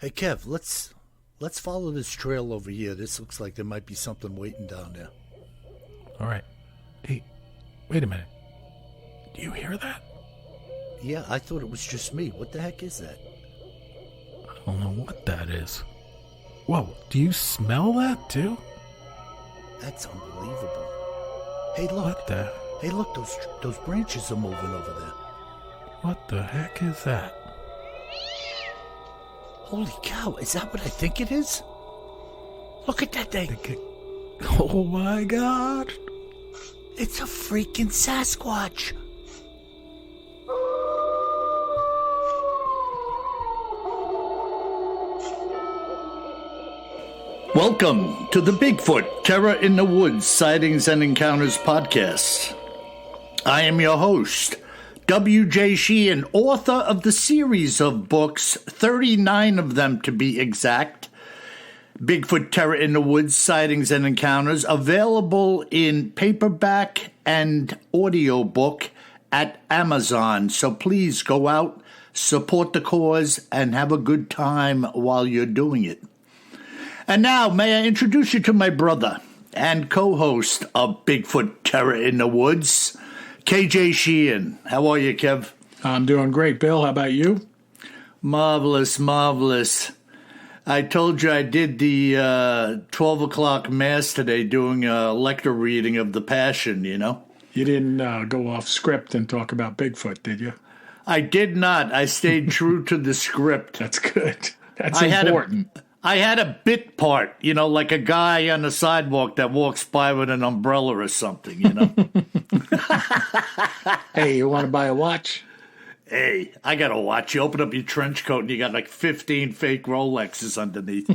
Hey Kev, let's follow this trail over here. This looks like there might be something waiting down there. All right. Hey, wait a minute. Do you hear that? Yeah, I thought it was just me. What the heck is that? I don't know what that is. Whoa, do you smell that too? That's unbelievable. Hey, look. What the? Hey, look, those branches are moving over there. What the heck is that? Holy cow, is that what I think it is? Look at that thing. Oh my God. It's a freaking Sasquatch. Welcome to the Bigfoot Terror in the Woods Sightings and Encounters podcast. I am your host, W.J. Sheehan, author of the series of books, 39 of them to be exact, Bigfoot Terror in the Woods Sightings and Encounters, available in paperback and audiobook at Amazon. So please go out, support the cause, and have a good time while you're doing it. And now, may I introduce you to my brother and co-host of Bigfoot Terror in the Woods, KJ Sheehan. How are you, Kev? I'm doing great, Bill. How about you? Marvelous, marvelous. I told you I did the 12 o'clock Mass today doing a lecture reading of The Passion, you know? You didn't go off script and talk about Bigfoot, did you? I did not. I stayed true to the script. That's good. That's important. I had a bit part, you know, like a guy on the sidewalk that walks by with an umbrella or something, you know? Hey, you want to buy a watch? Hey, I got a watch. You open up your trench coat and you got like 15 fake Rolexes underneath.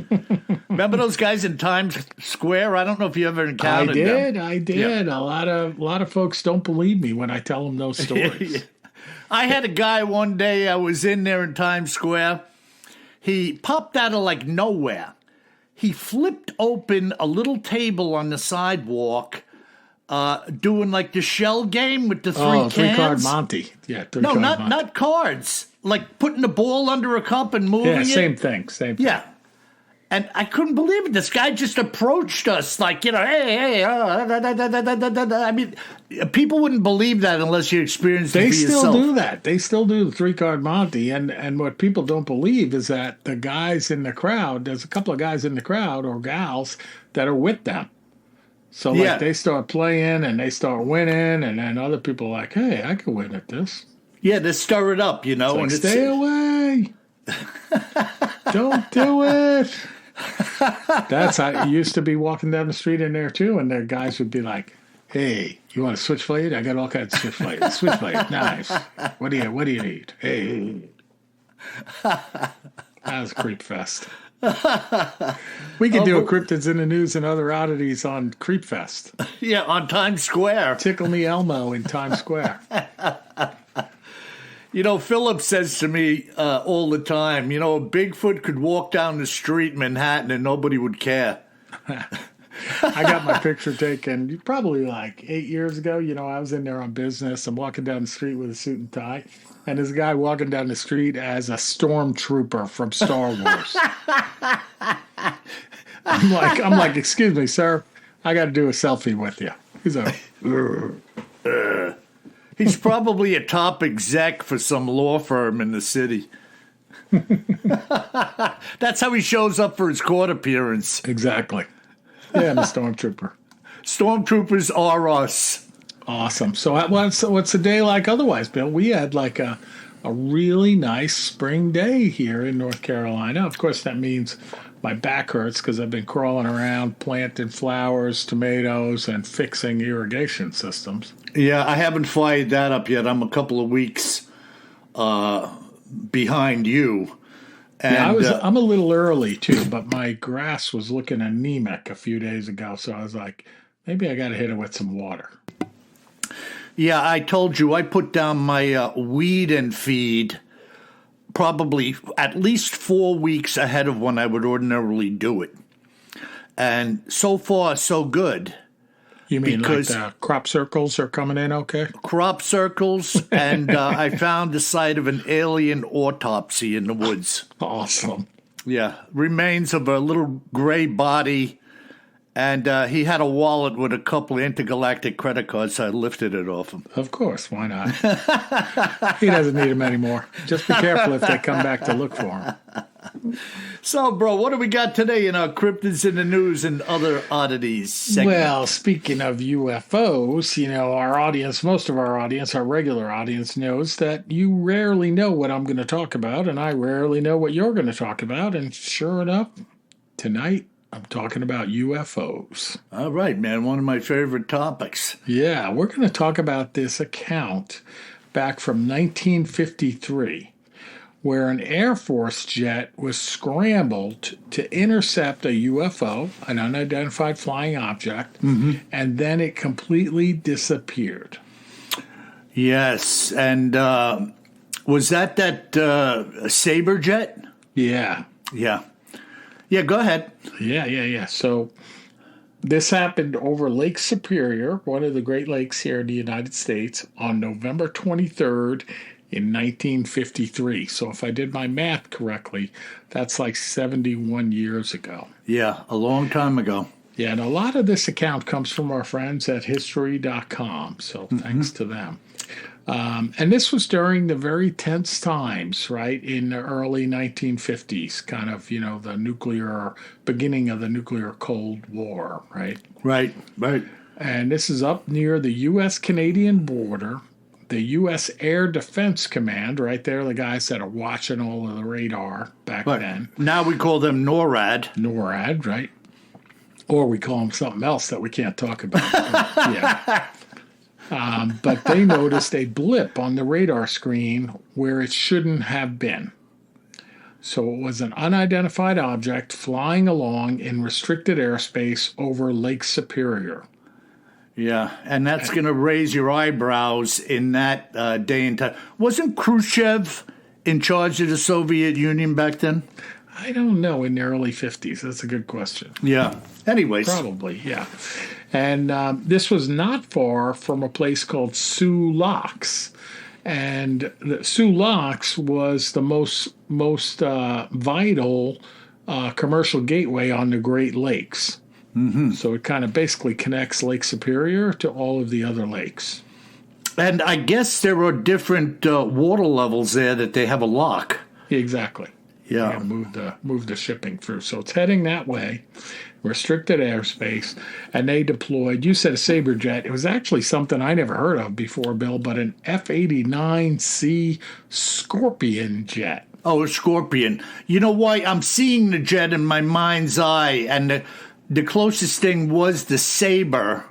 Remember those guys in Times Square? I don't know if you ever encountered them. I did. Yeah. A lot of folks don't believe me when I tell them those stories. I had a guy one day, I was in there in Times Square. He popped out of like nowhere. He flipped open a little table on the sidewalk, doing like the shell game with the three cans. Three-card Monty. Yeah, no, not cards. Like putting the ball under a cup and moving it. Yeah, same thing. Yeah. And I couldn't believe it. This guy just approached us like, you know, hey. I mean, people wouldn't believe that unless you experienced it for yourself. They still do that. They still do the three-card Monty. And what people don't believe is that the guys in the crowd, there's a couple of guys in the crowd or gals that are with them. So, like, they start playing and they start winning. And then other people are like, hey, I can win at this. Yeah, they stir it up, you know. It's like, stay away. Don't do it. That's how you used to be walking down the street in there too, and the guys would be like, "Hey, you want a switchblade? I got all kinds of switchblades. Switchblade, nice. What do you need? Hey." That was Creep Fest. We could do a Cryptids in the News and Other Oddities on Creep Fest. Yeah, on Times Square. Tickle Me Elmo in Times Square. You know, Philip says to me all the time, you know, a Bigfoot could walk down the street in Manhattan and nobody would care. I got my picture taken probably like 8 years ago. You know, I was in there on business. I'm walking down the street with a suit and tie. And there's a guy walking down the street as a stormtrooper from Star Wars. I'm like, excuse me, sir. I got to do a selfie with you. He's like, He's probably a top exec for some law firm in the city. That's how he shows up for his court appearance. Exactly. Yeah, I'm a stormtrooper. Stormtroopers are us. Awesome. So what's a day like otherwise, Bill? We had like a really nice spring day here in North Carolina. Of course, that means my back hurts because I've been crawling around planting flowers, tomatoes, and fixing irrigation systems. Yeah, I haven't fired that up yet. I'm a couple of weeks behind you. And, yeah, I'm a little early, too, but my grass was looking anemic a few days ago, so I was like, maybe I got to hit it with some water. Yeah, I told you I put down my weed and feed probably at least 4 weeks ahead of when I would ordinarily do it. And so far, so good. You mean like the crop circles are coming in okay? Crop circles, and I found the site of an alien autopsy in the woods. Awesome. Yeah, remains of a little gray body. And he had a wallet with a couple of intergalactic credit cards, so I lifted it off him. Of course, why not? He doesn't need them anymore. Just be careful if they come back to look for him. So, bro, what do we got today in our Cryptids in the News and Other Oddities segment? Well, speaking of UFOs, our audience, most of our audience, our regular audience knows that you rarely know what I'm going to talk about, and I rarely know what you're going to talk about. And sure enough, tonight, I'm talking about UFOs. All right, man. One of my favorite topics. Yeah, we're going to talk about this account back from 1953, where an Air Force jet was scrambled to intercept a UFO, an unidentified flying object, and then it completely disappeared. Yes, and was that Sabre jet? Yeah. Yeah. Yeah, go ahead. Yeah. So this happened over Lake Superior, one of the Great Lakes here in the United States, on November 23rd in 1953. So if I did my math correctly, that's like 71 years ago. Yeah, a long time ago. Yeah, and a lot of this account comes from our friends at history.com, so thanks to them. And this was during the very tense times, right, in the early 1950s, kind of, the beginning of the nuclear Cold War, right? Right. And this is up near the U.S.-Canadian border, the U.S. Air Defense Command, right there, the guys that are watching all of the radar back then. Now we call them NORAD. NORAD, right? Or we call them something else that we can't talk about. Yeah. But they noticed a blip on the radar screen where it shouldn't have been. So it was an unidentified object flying along in restricted airspace over Lake Superior. Yeah, and that's going to raise your eyebrows in that day and time. Wasn't Khrushchev in charge of the Soviet Union back then? I don't know, in the early 50s. That's a good question. Yeah. Anyways. Probably, yeah. And this was not far from a place called Sioux Locks. And Sioux Locks was the most vital commercial gateway on the Great Lakes. Mm-hmm. So it kind of basically connects Lake Superior to all of the other lakes. And I guess there are different water levels there that they have a lock. Exactly. Yeah. Move the shipping through. So it's heading that way, restricted airspace, and they deployed, you said a Sabre jet. It was actually something I never heard of before, Bill, but an F-89C Scorpion jet. Oh, a Scorpion. You know why? I'm seeing the jet in my mind's eye, and the closest thing was the Sabre,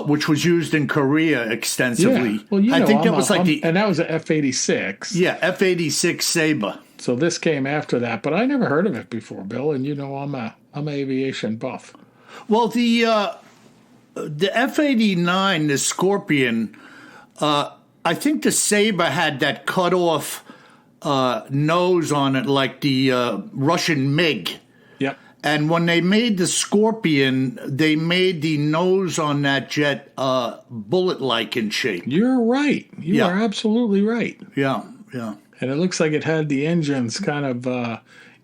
which was used in Korea extensively. Yeah. Well, I think that was and that was an F-86. Yeah, F-86 Sabre. So this came after that, but I never heard of it before, Bill. And I'm an aviation buff. Well, the F-89, the Scorpion, I think the Sabre had that cut off nose on it, like the Russian MiG. Yep. And when they made the Scorpion, they made the nose on that jet bullet-like in shape. You're right. You are absolutely right. Yeah. And it looks like it had the engines kind of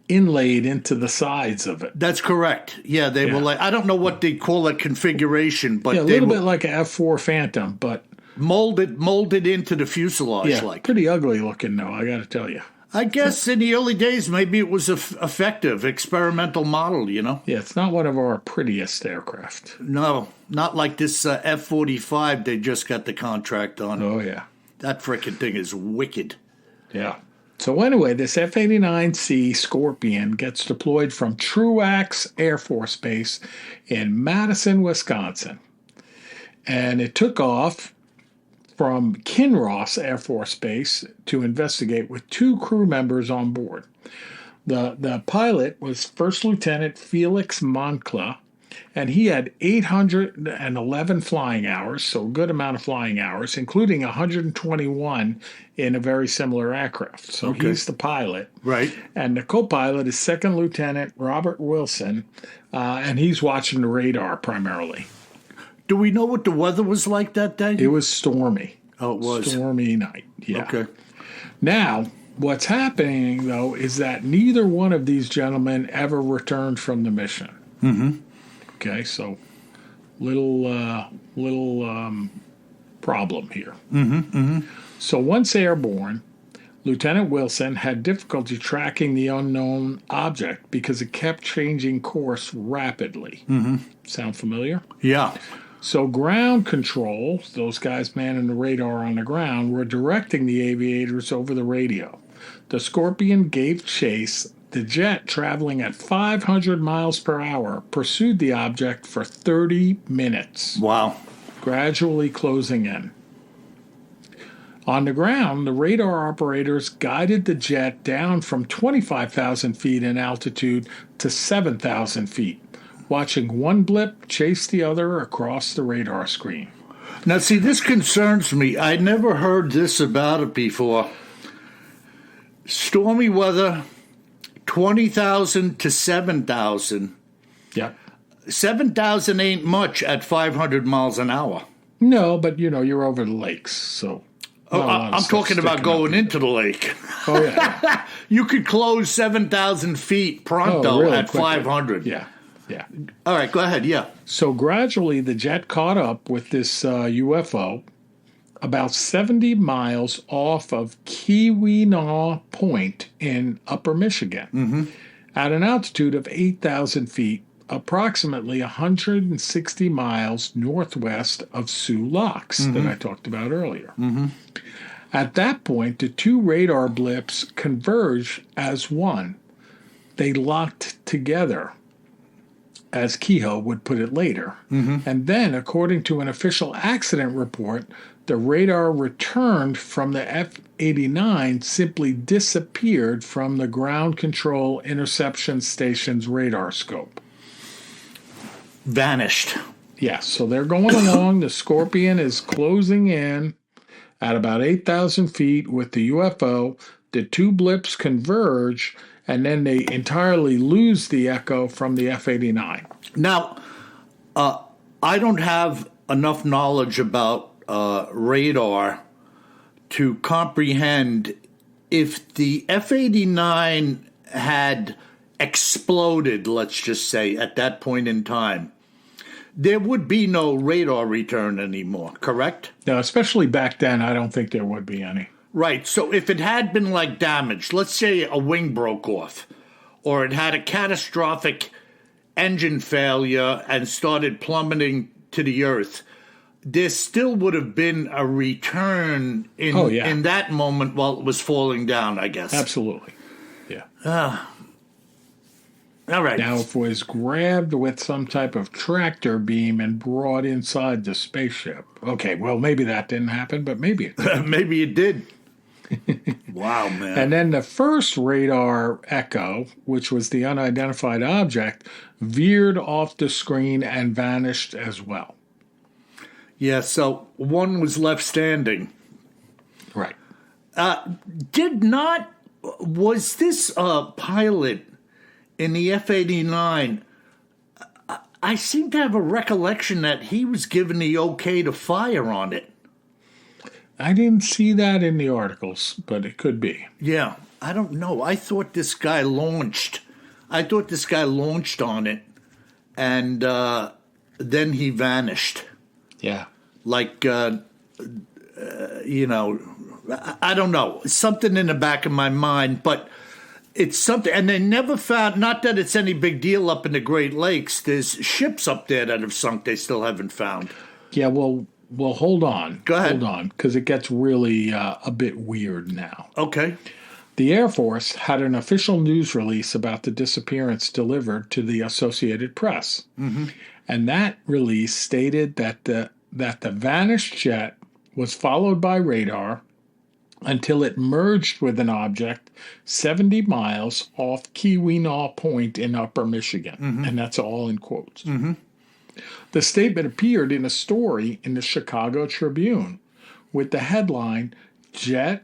inlaid into the sides of it. That's correct. Yeah, they were like, I don't know what they call that configuration, but a little bit like an F-4 Phantom, but molded into the fuselage. Pretty ugly looking, though, I got to tell you. I guess in the early days, maybe it was effective experimental model, Yeah, it's not one of our prettiest aircraft. No, not like this F-45 they just got the contract on. Oh, yeah. That frickin' thing is wicked. Yeah. So anyway, this F-89C Scorpion gets deployed from Truax Air Force Base in Madison, Wisconsin. And it took off from Kinross Air Force Base to investigate with 2 crew members on board. The pilot was First Lieutenant Felix Moncla, and he had 811 flying hours, so a good amount of flying hours, including 121 in a very similar aircraft. So he's the pilot. Right. And the co-pilot is Second Lieutenant Robert Wilson, and he's watching the radar primarily. Do we know what the weather was like that day? It was stormy. Oh, it was. Stormy night, yeah. Okay. Now, What's happening, though, is that neither one of these gentlemen ever returned from the mission. Mm-hmm. Okay, so little problem here. Mm-hmm. Mm-hmm. So once airborne, Lieutenant Wilson had difficulty tracking the unknown object because it kept changing course rapidly. Mm-hmm. Sound familiar? Yeah. So ground control, those guys manning the radar on the ground, were directing the aviators over the radio. The Scorpion gave chase. The jet, traveling at 500 miles per hour, pursued the object for 30 minutes. Wow. Gradually closing in. On the ground, the radar operators guided the jet down from 25,000 feet in altitude to 7,000 feet, watching one blip chase the other across the radar screen. Now, see, this concerns me. I never heard this about it before. Stormy weather, 20,000 to 7,000. Yep. 7,000 ain't much at 500 miles an hour. No, but you're over the lakes, so. I'm talking about going into the lake. Oh, yeah. You could close 7,000 feet pronto really at quickly. 500. Yeah. All right, go ahead. Yeah. So gradually, the jet caught up with this UFO about 70 miles off of Keweenaw Point in Upper Michigan at an altitude of 8,000 feet, approximately 160 miles northwest of Sioux Locks that I talked about earlier. At that point, the two radar blips converge as one. They locked together, as Kehoe would put it later. And then, according to an official accident report, the radar returned from the F-89 simply disappeared from the ground control interception station's radar scope. Vanished. Yes, so they're going along. The Scorpion is closing in at about 8,000 feet with the UFO. The two blips converge, and then they entirely lose the echo from the F-89. Now, I don't have enough knowledge about radar to comprehend if the F-89 had exploded, let's just say, at that point in time, there would be no radar return anymore, correct? Now, especially back then, I don't think there would be any. Right. So if it had been like damaged, let's say a wing broke off, or it had a catastrophic engine failure and started plummeting to the earth, there still would have been a return in that moment while it was falling down, I guess. Absolutely. Yeah. All right. Now, if it was grabbed with some type of tractor beam and brought inside the spaceship. Okay, well, maybe that didn't happen, but maybe it did. Maybe it did. Wow, man. And then the first radar echo, which was the unidentified object, veered off the screen and vanished as well. Yeah, so one was left standing. Right. Was this pilot in the F-89, I seem to have a recollection that he was given the okay to fire on it. I didn't see that in the articles, but it could be. Yeah, I don't know. I thought this guy launched on it, and then he vanished. Yeah. Like, I don't know. Something in the back of my mind, but it's something. And they never found, not that it's any big deal up in the Great Lakes, there's ships up there that have sunk they still haven't found. Yeah, well, hold on. Go ahead. Hold on, because it gets really a bit weird now. Okay. The Air Force had an official news release about the disappearance delivered to the Associated Press. And that release stated that the vanished jet was followed by radar until it merged with an object 70 miles off Keweenaw Point in Upper Michigan. And that's all in quotes. The statement appeared in a story in the Chicago Tribune with the headline, "Jet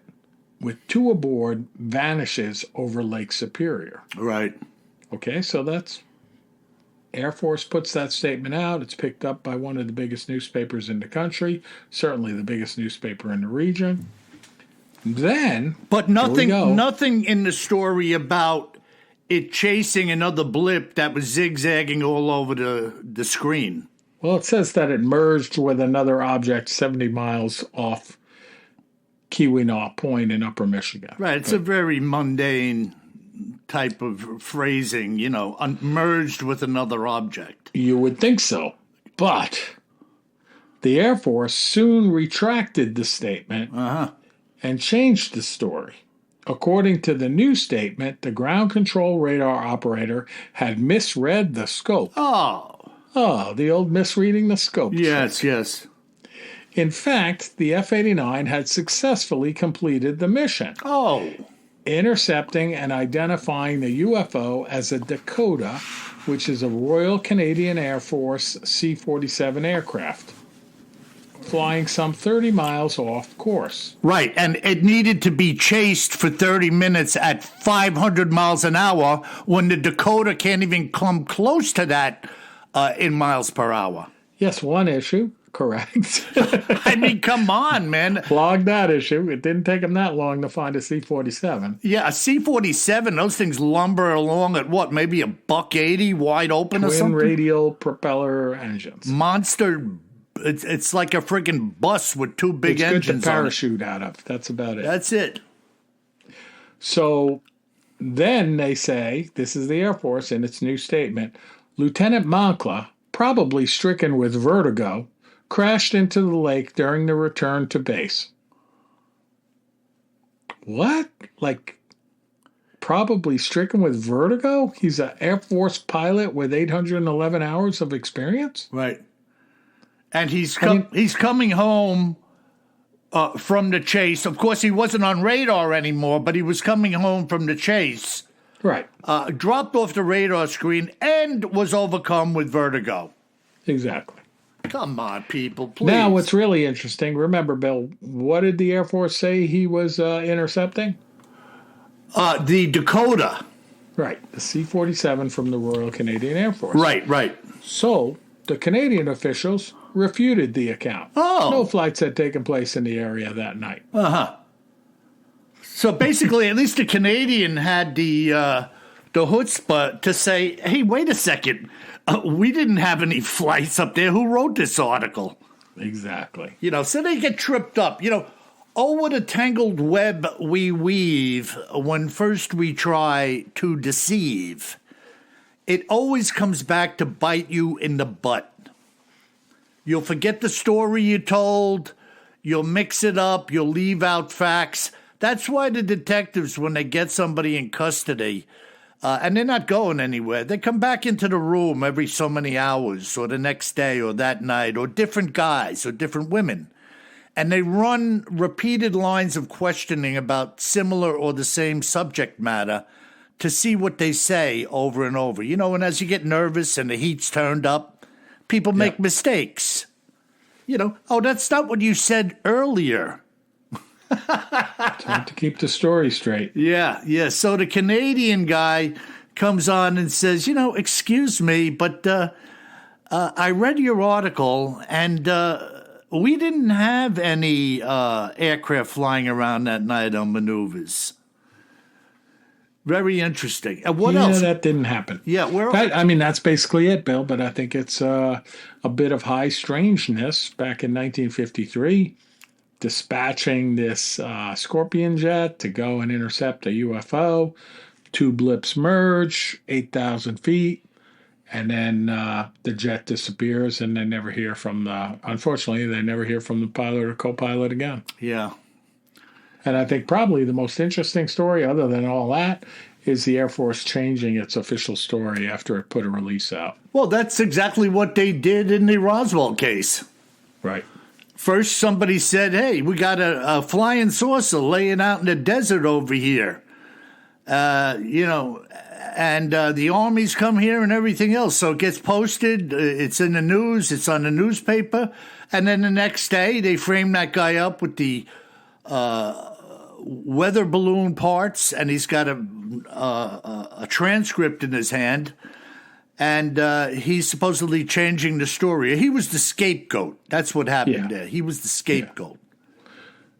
with two aboard vanishes over Lake Superior." Right. Okay, so that's Air Force puts that statement out. It's picked up by one of the biggest newspapers in the country, certainly the biggest newspaper in the region. Then, But here we go. nothing in the story about it chasing another blip that was zigzagging all over the screen. Well, it says that it merged with another object 70 miles off Keweenaw Point in Upper Michigan. Right, it's a very mundane type of phrasing, merged with another object. You would think so. But the Air Force soon retracted the statement and changed the story. According to the new statement, the ground control radar operator had misread the scope. Oh, the old misreading the scope. Yes, yes. In fact, the F-89 had successfully completed the mission. Oh. Intercepting and identifying the UFO as a Dakota, which is a Royal Canadian Air Force C-47 aircraft, flying some 30 miles off course. Right, and it needed to be chased for 30 minutes at 500 miles an hour when the Dakota can't even come close to that in miles per hour. Yes, one issue. Correct. I mean, come on, man. Log that issue. It didn't take them that long to find a C-47. Yeah, a C-47, those things lumber along at what, maybe $180 wide open or something? Twin radial propeller engines. Monster, it's like a freaking bus with two big engines good to parachute out of. That's about it. That's it. So then they say, this is the Air Force in its new statement, Lieutenant Moncla, probably stricken with vertigo, crashed into the lake during the return to base. What? Like, probably stricken with vertigo? He's an Air Force pilot with 811 hours of experience? Right. And he's coming home from the chase. Of course, he wasn't on radar anymore, but he was coming home from the chase. Right. Dropped off the radar screen and was overcome with vertigo. Exactly. Come on, people, please. Now, what's really interesting, remember, Bill, what did the Air Force say he was intercepting? The Dakota. Right, the C-47 from the Royal Canadian Air Force. Right. So, the Canadian officials refuted the account. Oh. No flights had taken place in the area that night. So basically, at least the Canadian had the chutzpah to say, hey, wait a second. We didn't have any flights up there. Who wrote this article? Exactly. So they get tripped up. Oh, what a tangled web we weave when first we try to deceive. It always comes back to bite you in the butt. You'll forget the story you told. You'll mix it up. You'll leave out facts. That's why the detectives, when they get somebody in custody, and they're not going anywhere, they come back into the room every so many hours or the next day or that night or different guys or different women. And they run repeated lines of questioning about similar or the same subject matter to see what they say over and over. And as you get nervous and the heat's turned up, people make mistakes. Oh, that's not what you said earlier. Time to keep the story straight. Yeah. So the Canadian guy comes on and says, excuse me, but I read your article, and we didn't have any aircraft flying around that night on maneuvers. Very interesting. And what else? That didn't happen. Yeah, that's basically it, Bill, but I think it's a bit of high strangeness back in 1953. Dispatching this Scorpion jet to go and intercept a UFO. Two blips merge, 8,000 feet, and then the jet disappears, and they never hear from unfortunately, they never hear from the pilot or co-pilot again. Yeah. And I think probably the most interesting story, other than all that, is the Air Force changing its official story after it put a release out. Well, that's exactly what they did in the Roswell case. Right. First, somebody said, hey, we got a flying saucer laying out in the desert over here. And the Army's come here and everything else. So it gets posted. It's in the news. It's on the newspaper. And then the next day, they frame that guy up with the weather balloon parts, and he's got a transcript in his hand. And he's supposedly changing the story. He was the scapegoat. That's what happened there. He was the scapegoat.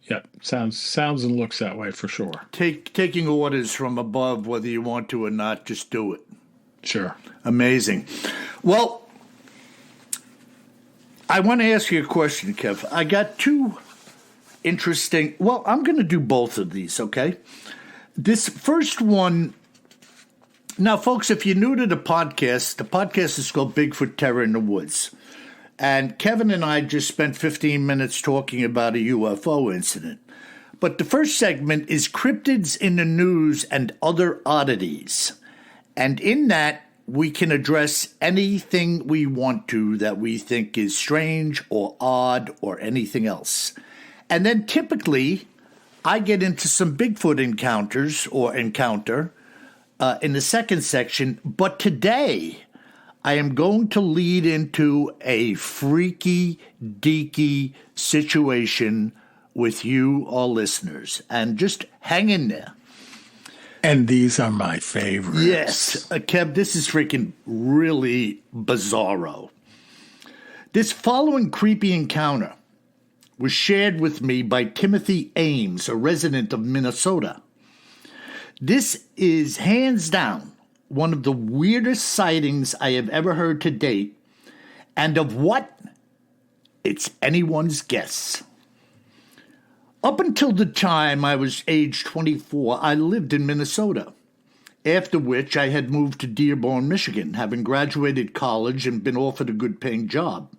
Yep. Sounds and looks that way for sure. Taking orders from above, whether you want to or not, just do it. Sure. Amazing. Well, I want to ask you a question, Kev. I got two interesting... Well, I'm going to do both of these, okay? This first one... Now, folks, if you're new to the podcast is called Bigfoot Terror in the Woods. And Kevin and I just spent 15 minutes talking about a UFO incident. But the first segment is cryptids in the news and other oddities. And in that, we can address anything we want to that we think is strange or odd or anything else. And then typically, I get into some Bigfoot encounters or encounter in the second section. But today, I am going to lead into a freaky, deaky situation with you, our listeners. And just hang in there. And these are my favorites. Yes. Kev, this is freaking really bizarro. This following creepy encounter was shared with me by Timothy Ames, a resident of Minnesota. This is hands down one of the weirdest sightings I have ever heard to date, and of what? It's anyone's guess. Up until the time I was age 24, I lived in Minnesota, after which I had moved to Dearborn, Michigan, having graduated college and been offered a good-paying job.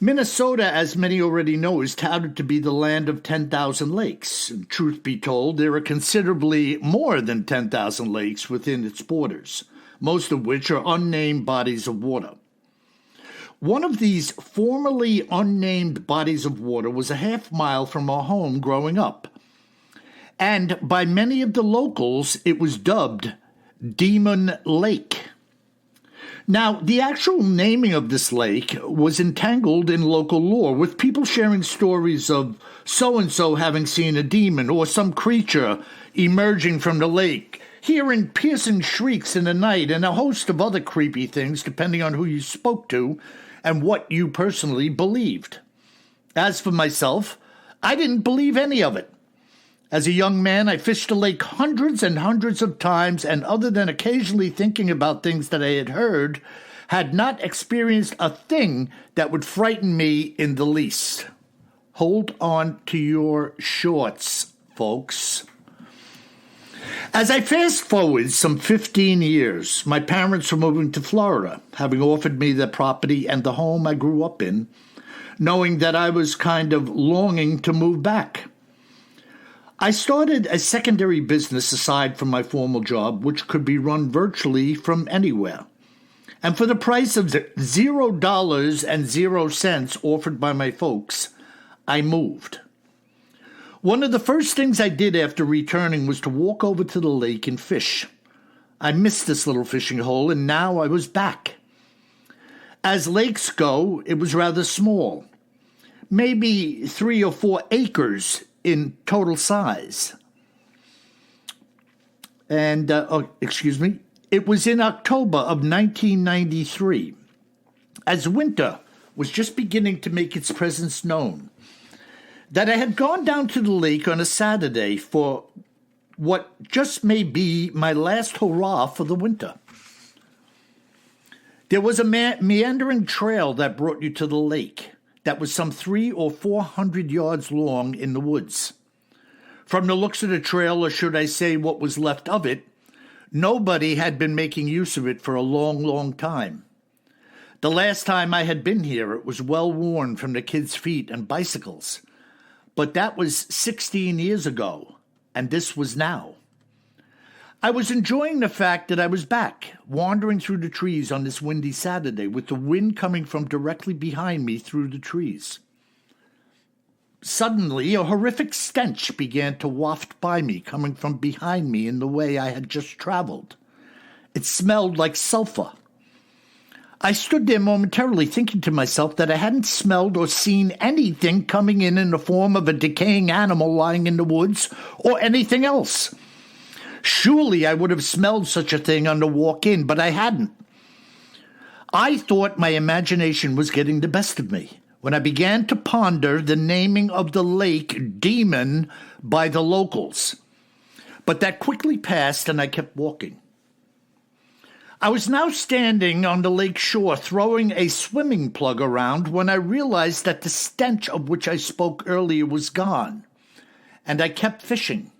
Minnesota, as many already know, is touted to be the land of 10,000 lakes. And truth be told, there are considerably more than 10,000 lakes within its borders, most of which are unnamed bodies of water. One of these formerly unnamed bodies of water was a half-mile from our home growing up. And by many of the locals, it was dubbed Demon Lake. Now, the actual naming of this lake was entangled in local lore, with people sharing stories of so-and-so having seen a demon or some creature emerging from the lake, hearing piercing shrieks in the night, and a host of other creepy things depending on who you spoke to and what you personally believed. As for myself, I didn't believe any of it. As a young man, I fished the lake hundreds and hundreds of times, and other than occasionally thinking about things that I had heard, had not experienced a thing that would frighten me in the least. Hold on to your shorts, folks. As I fast forward some 15 years, my parents were moving to Florida, having offered me the property and the home I grew up in, knowing that I was kind of longing to move back. I started a secondary business aside from my formal job, which could be run virtually from anywhere. And for the price of $0.00 offered by my folks, I moved. One of the first things I did after returning was to walk over to the lake and fish. I missed this little fishing hole, and now I was back. As lakes go, it was rather small, maybe 3 or 4 acres in total size. And, it was in October of 1993, as winter was just beginning to make its presence known, that I had gone down to the lake on a Saturday for what just may be my last hurrah for the winter. There was a meandering trail that brought you to the lake that was some 300 or 400 yards long in the woods. From the looks of the trail, or should I say what was left of it, nobody had been making use of it for a long, long time. The last time I had been here, it was well worn from the kids' feet and bicycles. But that was 16 years ago, and this was now. I was enjoying the fact that I was back, wandering through the trees on this windy Saturday, with the wind coming from directly behind me through the trees. Suddenly, a horrific stench began to waft by me, coming from behind me in the way I had just traveled. It smelled like sulfur. I stood there momentarily thinking to myself that I hadn't smelled or seen anything coming in the form of a decaying animal lying in the woods or anything else. Surely I would have smelled such a thing on the walk in, but I hadn't. I thought my imagination was getting the best of me, when I began to ponder the naming of the lake Demon by the locals. But that quickly passed, and I kept walking. I was now standing on the lake shore throwing a swimming plug around when I realized that the stench of which I spoke earlier was gone, and I kept fishing.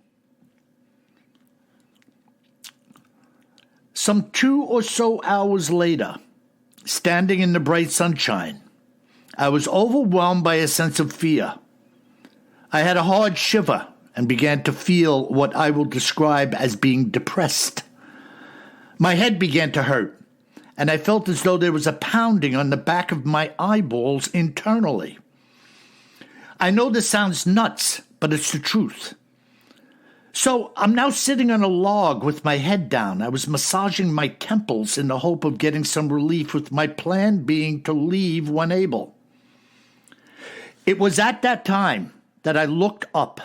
Some 2 or so hours later, standing in the bright sunshine, I was overwhelmed by a sense of fear. I had a hard shiver and began to feel what I will describe as being depressed. My head began to hurt, and I felt as though there was a pounding on the back of my eyeballs internally. I know this sounds nuts, but it's the truth. So I'm now sitting on a log with my head down. I was massaging my temples in the hope of getting some relief, with my plan being to leave when able. It was at that time that I looked up,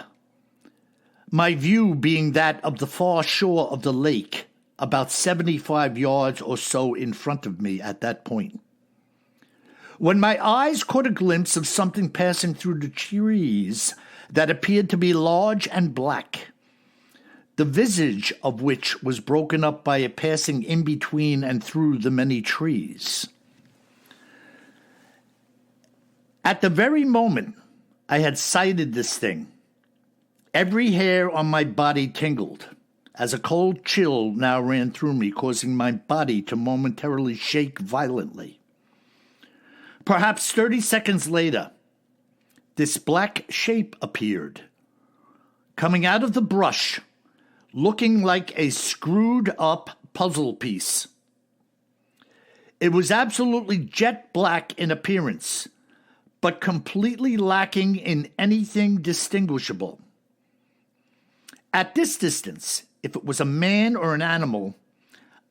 my view being that of the far shore of the lake, about 75 yards or so in front of me at that point. When my eyes caught a glimpse of something passing through the trees that appeared to be large and black, the visage of which was broken up by a passing in between and through the many trees. At the very moment I had sighted this thing, every hair on my body tingled, as a cold chill now ran through me, causing my body to momentarily shake violently. Perhaps 30 seconds later, this black shape appeared, coming out of the brush, looking like a screwed-up puzzle piece. It was absolutely jet black in appearance, but completely lacking in anything distinguishable. At this distance, if it was a man or an animal,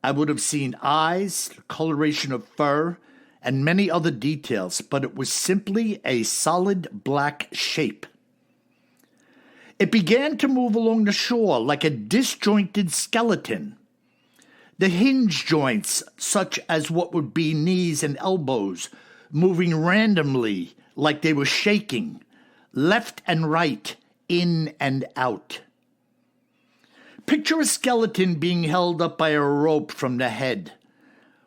I would have seen eyes, coloration of fur, and many other details, but it was simply a solid black shape. It began to move along the shore like a disjointed skeleton. The hinge joints, such as what would be knees and elbows, moving randomly like they were shaking, left and right, in and out. Picture a skeleton being held up by a rope from the head,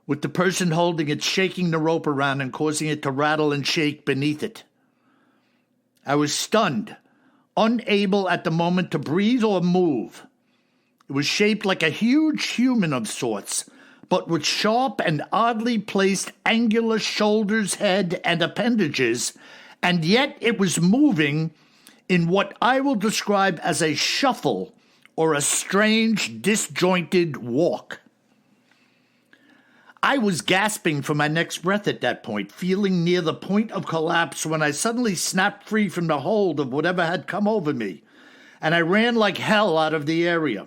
with the person holding it shaking the rope around and causing it to rattle and shake beneath it. I was stunned, unable at the moment to breathe or move. It was shaped like a huge human of sorts, but with sharp and oddly placed angular shoulders, head, and appendages, and yet it was moving in what I will describe as a shuffle or a strange, disjointed walk. I was gasping for my next breath at that point, feeling near the point of collapse, when I suddenly snapped free from the hold of whatever had come over me, and I ran like hell out of the area.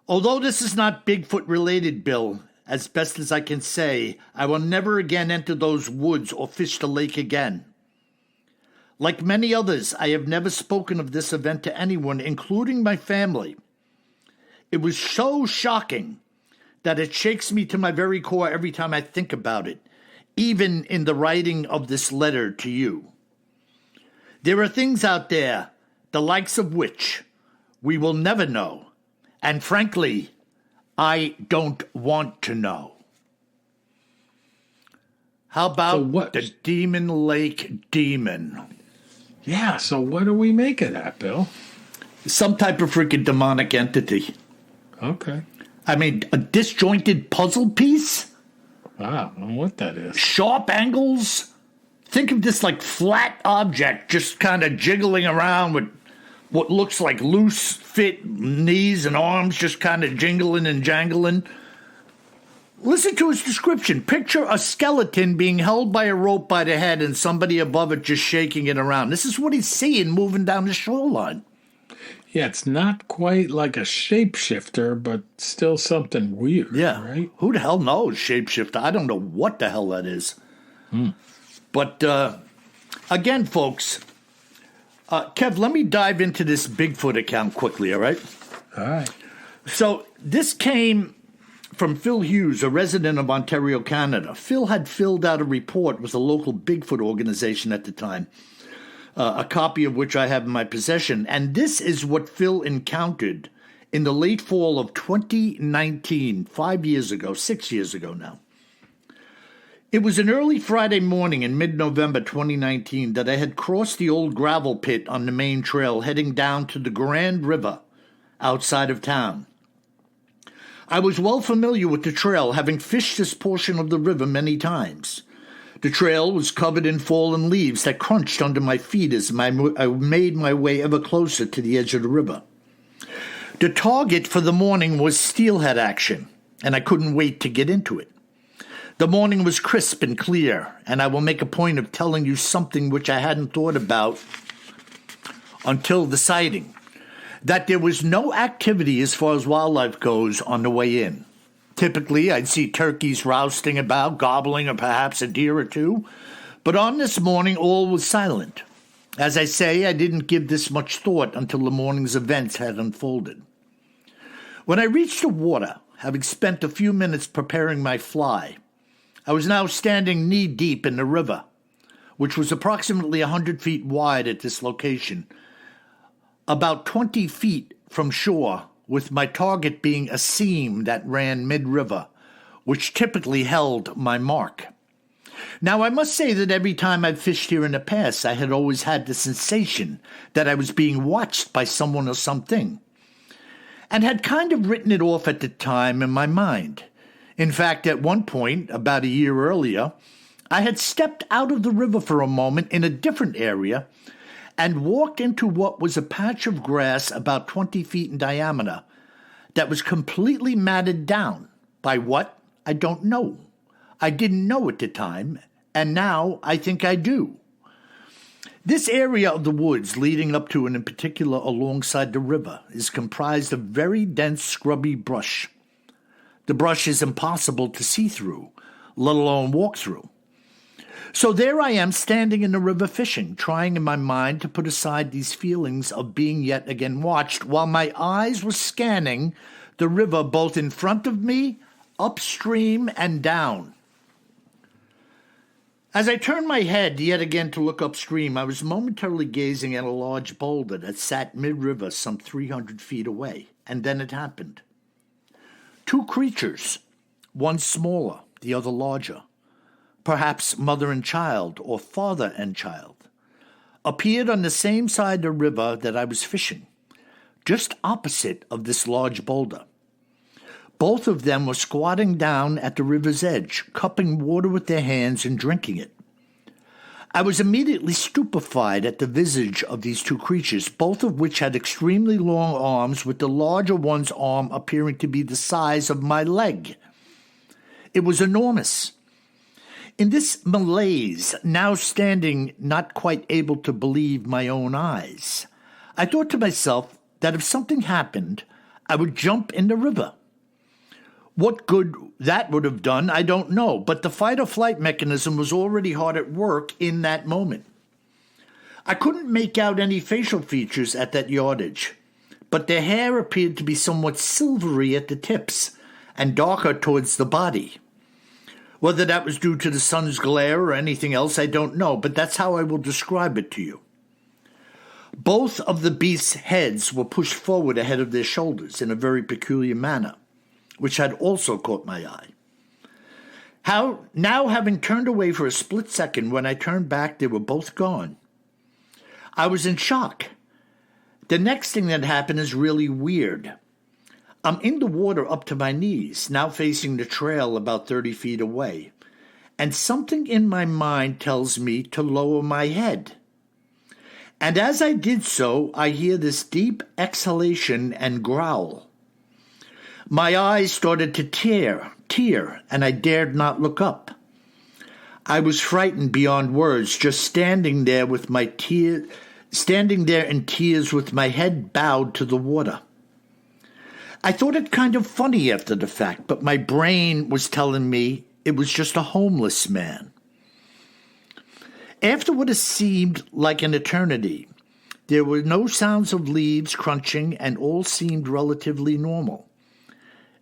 Although this is not Bigfoot related, Bill, as best as I can say, I will never again enter those woods or fish the lake again. Like many others, I have never spoken of this event to anyone, including my family. It was so shocking that it shakes me to my very core every time I think about it, even in the writing of this letter to you. There are things out there, the likes of which we will never know, and frankly, I don't want to know. How about the Demon Lake Demon? Yeah, so what do we make of that, Bill? Some type of freaking demonic entity. Okay. I mean, a disjointed puzzle piece? Wow, I don't know what that is. Sharp angles? Think of this like flat object just kind of jiggling around with what looks like loose fit knees and arms just kind of jingling and jangling. Listen to his description. Picture a skeleton being held by a rope by the head and somebody above it just shaking it around. This is what he's seeing moving down the shoreline. Yeah, it's not quite like a shapeshifter, but still something weird, right? Who the hell knows shapeshifter? I don't know what the hell that is. But again, folks, Kev, let me dive into this Bigfoot account quickly, all right? All right. So this came from Phil Hughes, a resident of Ontario, Canada. Phil had filled out a report with a local Bigfoot organization at the time, a copy of which I have in my possession. And this is what Phil encountered in the late fall of 2019, 5 years ago, 6 years ago now. It was an early Friday morning in mid-November 2019 that I had crossed the old gravel pit on the main trail heading down to the Grand River outside of town. I was well familiar with the trail, having fished this portion of the river many times. The trail was covered in fallen leaves that crunched under my feet as I made my way ever closer to the edge of the river. The target for the morning was steelhead action, and I couldn't wait to get into it. The morning was crisp and clear, and I will make a point of telling you something which I hadn't thought about until the sighting. That there was no activity as far as wildlife goes on the way in. Typically, I'd see turkeys rousting about, gobbling, or perhaps a deer or two. But on this morning, all was silent. As I say, I didn't give this much thought until the morning's events had unfolded. When I reached the water, having spent a few minutes preparing my fly, I was now standing knee-deep in the river, which was approximately 100 feet wide at this location, about 20 feet from shore, with my target being a seam that ran mid-river, which typically held my mark. Now, I must say that every time I've fished here in the past, I had always had the sensation that I was being watched by someone or something, and had kind of written it off at the time in my mind. In fact, at one point, about a year earlier, I had stepped out of the river for a moment in a different area and walked into what was a patch of grass about 20 feet in diameter that was completely matted down. By what? I don't know. I didn't know at the time, and now I think I do. This area of the woods leading up to and in particular alongside the river is comprised of very dense scrubby brush. The brush is impossible to see through, let alone walk through. So there I am standing in the river fishing, trying in my mind to put aside these feelings of being yet again watched, while my eyes were scanning the river both in front of me, upstream, and down. As I turned my head yet again to look upstream, I was momentarily gazing at a large boulder that sat mid-river some 300 feet away, and then it happened. Two creatures, one smaller, the other larger, perhaps mother and child or father and child, appeared on the same side of the river that I was fishing, just opposite of this large boulder. Both of them were squatting down at the river's edge, cupping water with their hands and drinking it. I was immediately stupefied at the visage of these two creatures, both of which had extremely long arms, with the larger one's arm appearing to be the size of my leg. It was enormous. In this malaise, now standing not quite able to believe my own eyes, I thought to myself that if something happened, I would jump in the river. What good that would have done, I don't know, but the fight-or-flight mechanism was already hard at work in that moment. I couldn't make out any facial features at that yardage, but their hair appeared to be somewhat silvery at the tips and darker towards the body. Whether that was due to the sun's glare or anything else, I don't know, but that's how I will describe it to you. Both of the beasts' heads were pushed forward ahead of their shoulders in a very peculiar manner, which had also caught my eye. Now having turned away for a split second, when I turned back, they were both gone. I was in shock. The next thing that happened is really weird. I'm in the water up to my knees, now facing the trail about 30 feet away, and something in my mind tells me to lower my head. And as I did so, I hear this deep exhalation and growl. My eyes started to tear, and I dared not look up. I was frightened beyond words, just standing there in tears with my head bowed to the water. I thought it kind of funny after the fact, but my brain was telling me it was just a homeless man. After what has seemed like an eternity, there were no sounds of leaves crunching, and all seemed relatively normal.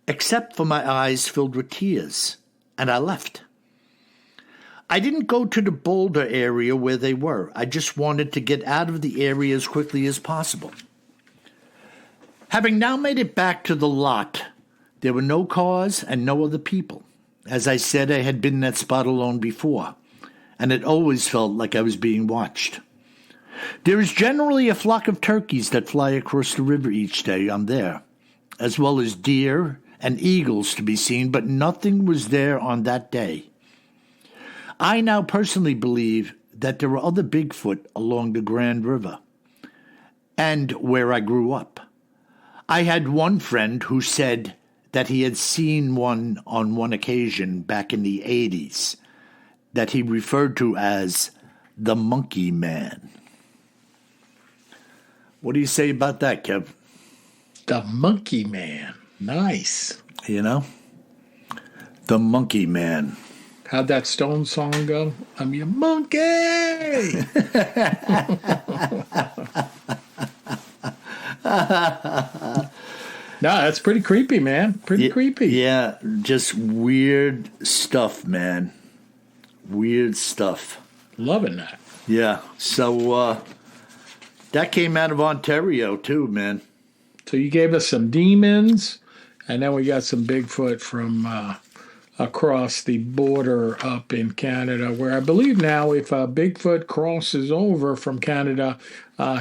except for my eyes filled with tears, and I left. I didn't go to the boulder area where they were. I just wanted to get out of the area as quickly as possible. Having now made it back to the lot, there were no cars and no other people. As I said, I had been in that spot alone before, and it always felt like I was being watched. There is generally a flock of turkeys that fly across the river each day I'm there, as well as deer and eagles to be seen, but nothing was there on that day. I now personally believe that there are other Bigfoot along the Grand River and where I grew up. I had one friend who said that he had seen one on one occasion back in the 80s that he referred to as the Monkey Man. What do you say about that, Kev? The Monkey Man. Nice. You know? The Monkey Man. How'd that Stone song go? I'm your monkey! No, that's pretty creepy, man. Pretty creepy. Yeah, just weird stuff, man. Weird stuff. Loving that. Yeah, so that came out of Ontario, too, man. So you gave us some demons, and then we got some Bigfoot from across the border up in Canada, where I believe now if a Bigfoot crosses over from Canada,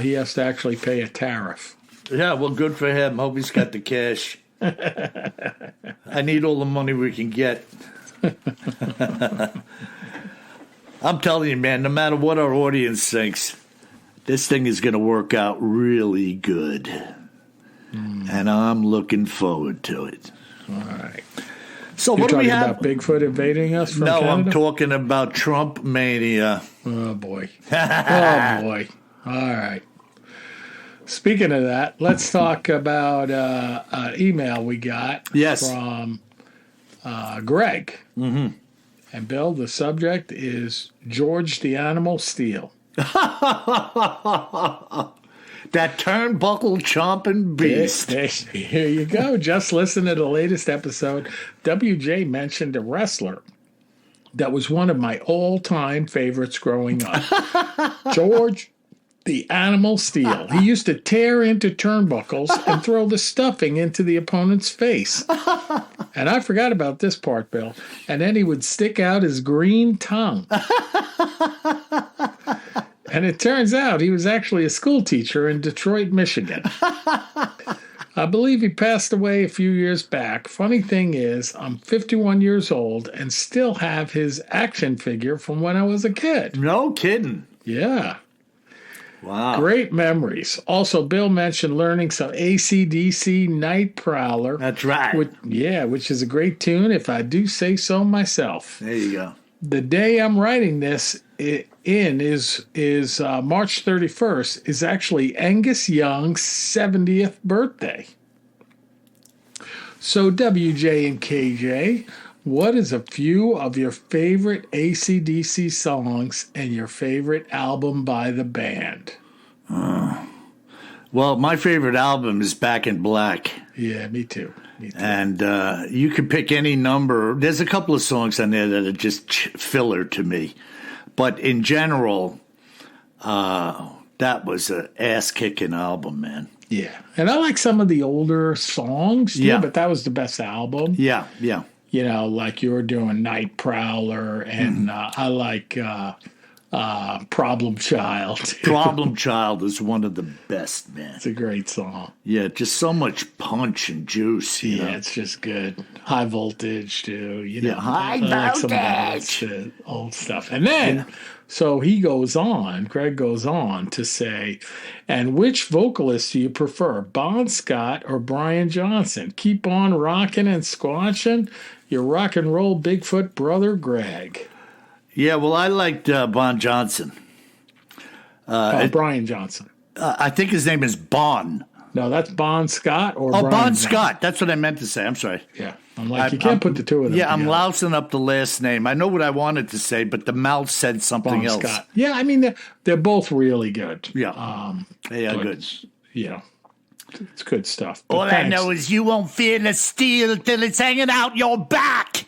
he has to actually pay a tariff. Yeah, well, good for him. Hope he's got the cash. I need all the money we can get. I'm telling you, man, no matter what our audience thinks, this thing is going to work out really good. And I'm looking forward to it. All right. So You're what do we have? about Bigfoot invading us from Canada? I'm talking about Trump mania. Oh, boy. Oh, boy. All right. Speaking of that, let's talk about an email we got from Greg. Mm-hmm. And, Bill, the subject is George the Animal Steele. That turnbuckle chomping beast. Here you go. Just listen to the latest episode. WJ mentioned a wrestler that was one of my all-time favorites growing up. George the Animal Steele. He used to tear into turnbuckles and throw the stuffing into the opponent's face. And I forgot about this part, Bill. And then he would stick out his green tongue. And it turns out he was actually a school teacher in Detroit, Michigan. I believe he passed away a few years back. Funny thing is, I'm 51 years old and still have his action figure from when I was a kid. No kidding. Yeah. Wow. Great memories. Also, Bill mentioned learning some AC/DC Night Prowler. That's right. Which is a great tune, if I do say so myself. There you go. The day I'm writing this is March 31st, is actually Angus Young's 70th birthday. So, WJ and KJ, what is a few of your favorite AC/DC songs and your favorite album by the band? Well, my favorite album is Back in Black. Yeah, me too. And you could pick any number. There's a couple of songs on there that are just filler to me. But in general, that was an ass-kicking album, man. Yeah. And I like some of the older songs, too, yeah. But that was the best album. Yeah, yeah. You know, like you were doing Night Prowler, and I like Problem Child. Problem Child is one of the best, man. It's a great song. Yeah, just so much punch and juice. You know? It's just good. High Voltage, too. You know, yeah, high voltage. like some of that old stuff. And then, so Greg goes on to say, and which vocalist do you prefer, Bon Scott or Brian Johnson? Keep on rocking and squatching. Your rock and roll Bigfoot brother, Greg. Yeah, well, I liked Bon Johnson. Brian Johnson. I think his name is Bon. No, that's Bon Scott or Brian Bon Johnson. Scott. That's what I meant to say. I'm sorry. Yeah. I'm like, you can't put the two of them together. I'm lousing up the last name. I know what I wanted to say, but the mouth said something else. Scott. Yeah, I mean, they're both really good. Yeah. They are good. You know. It's good stuff. But All I know is you won't feel the steel till it's hanging out your back.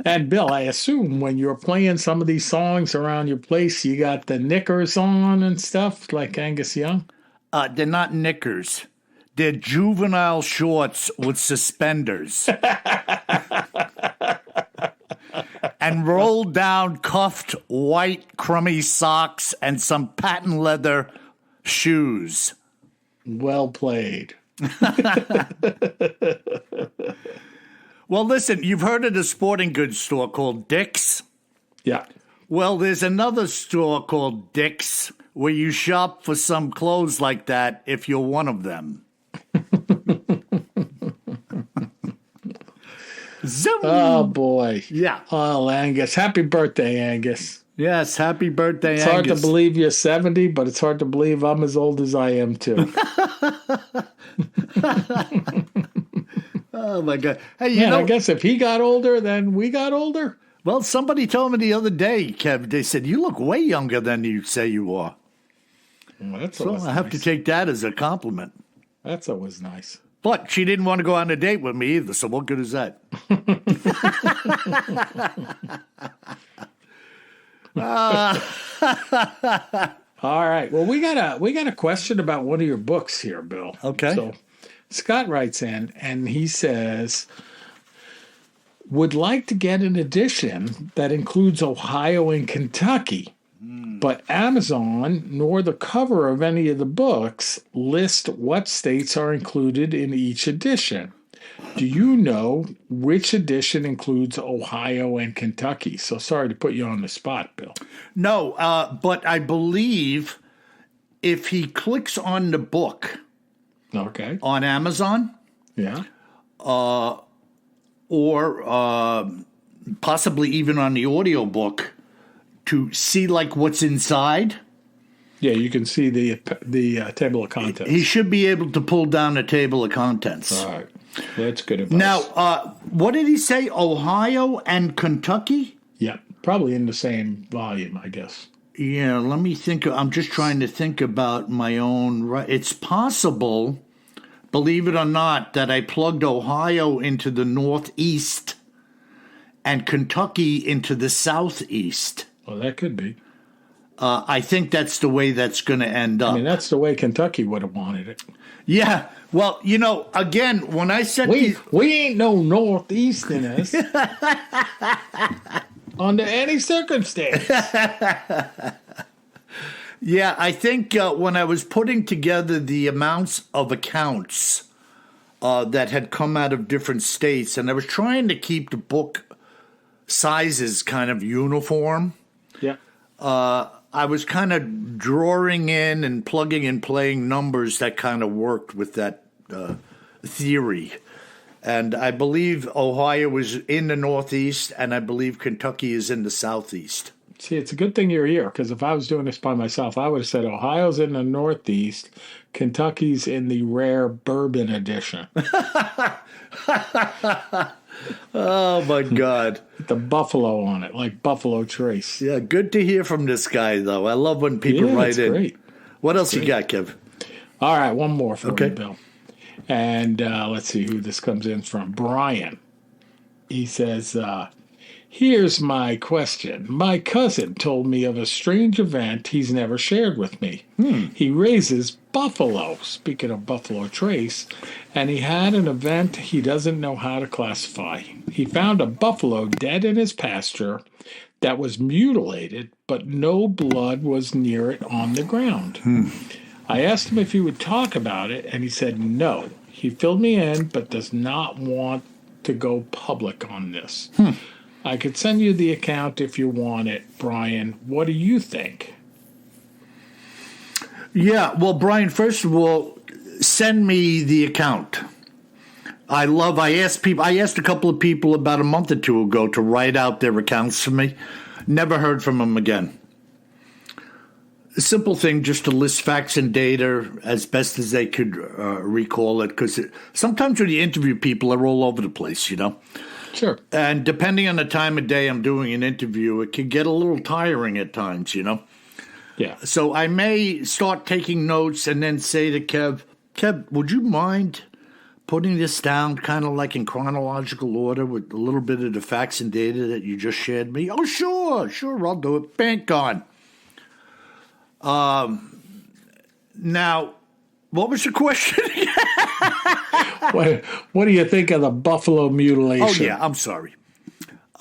And Bill, I assume when you're playing some of these songs around your place, you got the knickers on and stuff like Angus Young? They're not knickers. They're juvenile shorts with suspenders. And rolled down cuffed white crummy socks and some patent leather shoes. Well played. Well, listen, you've heard of the sporting goods store called Dick's? Yeah. Well, there's another store called Dick's where you shop for some clothes like that if you're one of them. Zoom. Oh, boy. Yeah. Oh, Angus. Happy birthday, Angus. Yes, happy birthday, It's Angus. hard to believe you're 70, but it's hard to believe I'm as old as I am, too. Oh, my God. Hey, Yeah, I guess if he got older, then we got older. Well, somebody told me the other day, Kev, they said, you look way younger than you say you are. Well, that's So always I have to nice. take that as a compliment. That's always nice. But she didn't want to go on a date with me either, so what good is that? All right. Well, we got a question about one of your books here, Bill. Okay. So Scott writes in and he says, would like to get an edition that includes Ohio and Kentucky, but Amazon nor the cover of any of the books list what states are included in each edition. Do you know which edition includes Ohio and Kentucky? So sorry to put you on the spot, Bill. No, but I believe if he clicks on the book Okay. on Amazon Yeah. or possibly even on the audiobook to see like what's inside, Yeah, you can see the table of contents. he should be able to pull down a table of contents. All right. That's good advice. Now, what did he say? Ohio and Kentucky? Yeah, probably in the same volume, I guess. Yeah, let me think. I'm just trying to think about my own. It's possible, believe it or not, that I plugged Ohio into the northeast and Kentucky into the southeast. Well, that could be. I think that's the way that's going to end up. I mean, that's the way Kentucky would have wanted it. Yeah. Well, again, when I said We ain't no northeasterners under any circumstance. Yeah, I think when I was putting together the amounts of accounts that had come out of different states, and I was trying to keep the book sizes kind of uniform, Yeah. I was kind of drawing in and plugging and playing numbers that kind of worked with that theory. And I believe Ohio is in the northeast, and I believe Kentucky is in the southeast. See, it's a good thing you're here, because if I was doing this by myself, I would have said Ohio's in the northeast, Kentucky's in the rare bourbon edition. Oh, my God. The buffalo on it, like Buffalo Trace. Yeah, good to hear from this guy, though. I love when people Yeah, write it's in. great. What else you got, Kev? All right, one more for Okay. you, Bill. And let's see who this comes in from. Brian. He says, here's my question. My cousin told me of a strange event he's never shared with me. He raises buffalo, speaking of Buffalo Trace, and he had an event he doesn't know how to classify. He found a buffalo dead in his pasture that was mutilated, but no blood was near it on the ground. I asked him if he would talk about it, and he said no. He filled me in, but does not want to go public on this. I could send you the account if you want it, Brian. What do you think? Yeah, well, Brian, first of all, send me the account. I asked a couple of people about a month or two ago to write out their accounts for me. Never heard from them again. A simple thing, just to list facts and data as best as they could recall it, because sometimes when you interview people, they're all over the place, Sure. And depending on the time of day I'm doing an interview, it can get a little tiring at times, Yeah. So I may start taking notes and then say to Kev, would you mind putting this down kind of like in chronological order with a little bit of the facts and data that you just shared me? Oh, sure, I'll do it. Bank gone. Now, what was the question? What do you think of the buffalo mutilation? Oh, yeah, I'm sorry.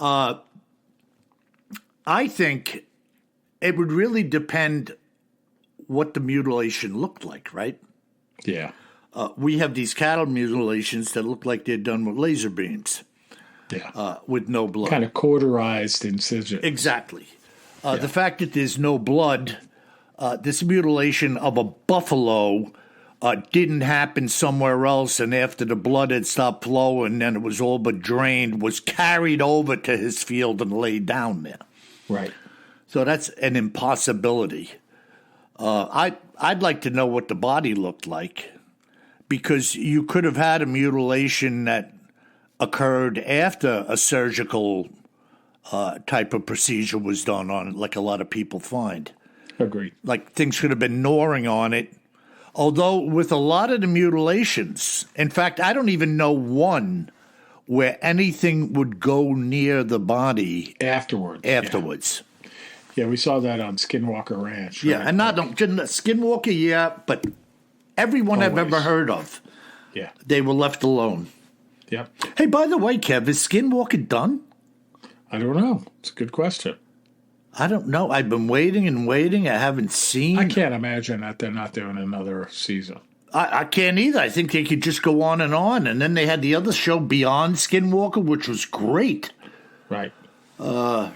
I think it would really depend what the mutilation looked like, right? Yeah. We have these cattle mutilations that look like they're done with laser beams. Yeah. With no blood. Kind of cauterized incision. Exactly. The fact that there's no blood, this mutilation of a buffalo didn't happen somewhere else, and after the blood had stopped flowing and it was all but drained, was carried over to his field and laid down there. Right. So that's an impossibility. I'd like to know what the body looked like, because you could have had a mutilation that occurred after a surgical type of procedure was done on it, like a lot of people find. Agreed. Like things could have been gnawing on it. Although with a lot of the mutilations, in fact, I don't even know one where anything would go near the body Afterwards. Yeah, we saw that on Skinwalker Ranch. Yeah, and not Skinwalker, yeah, but everyone I've ever heard of, yeah, they were left alone. Yep. Hey, by the way, Kev, is Skinwalker done? I don't know. It's a good question. I don't know. I've been waiting and waiting. I haven't seen. I can't imagine that they're not doing another season. I can't either. I think they could just go on. And then they had the other show Beyond Skinwalker, which was great. Right.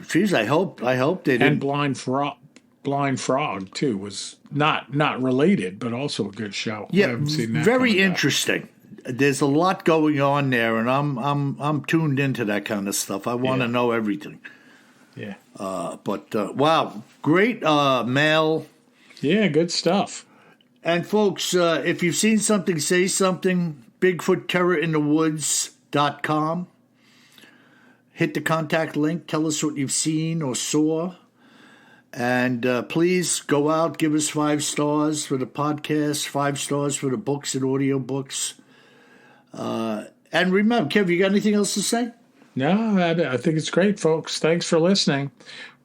Geez, I hope they didn't. And Blind Frog too was not related, but also a good show. Yeah, I haven't seen that very coming back. Interesting. There's a lot going on there, and I'm tuned into that kind of stuff. I want to know everything. Yeah. But wow, great mail. Yeah, good stuff. And folks, if you've seen something, say something. BigfootTerrorInTheWoods.com. Hit the contact link. Tell us what you've seen or saw. And please go out, give us 5 stars for the podcast, 5 stars for the books and audiobooks. And remember, Kev, you got anything else to say? No, I think it's great, folks. Thanks for listening.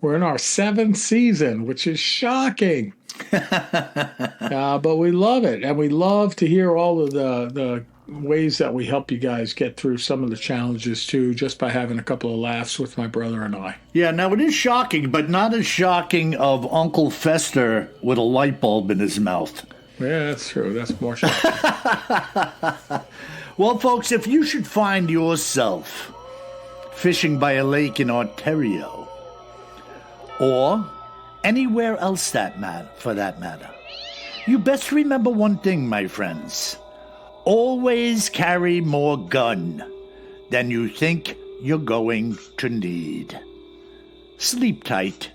We're in our 7th season, which is shocking. But we love it. And we love to hear all of the ways that we help you guys get through some of the challenges, too, just by having a couple of laughs with my brother and I. Yeah, now it is shocking, but not as shocking of Uncle Fester with a light bulb in his mouth. Yeah, that's true. That's more shocking. Well, folks, if you should find yourself fishing by a lake in Ontario, or anywhere else for that matter, you best remember one thing, my friends. Always carry more gun than you think you're going to need. Sleep tight.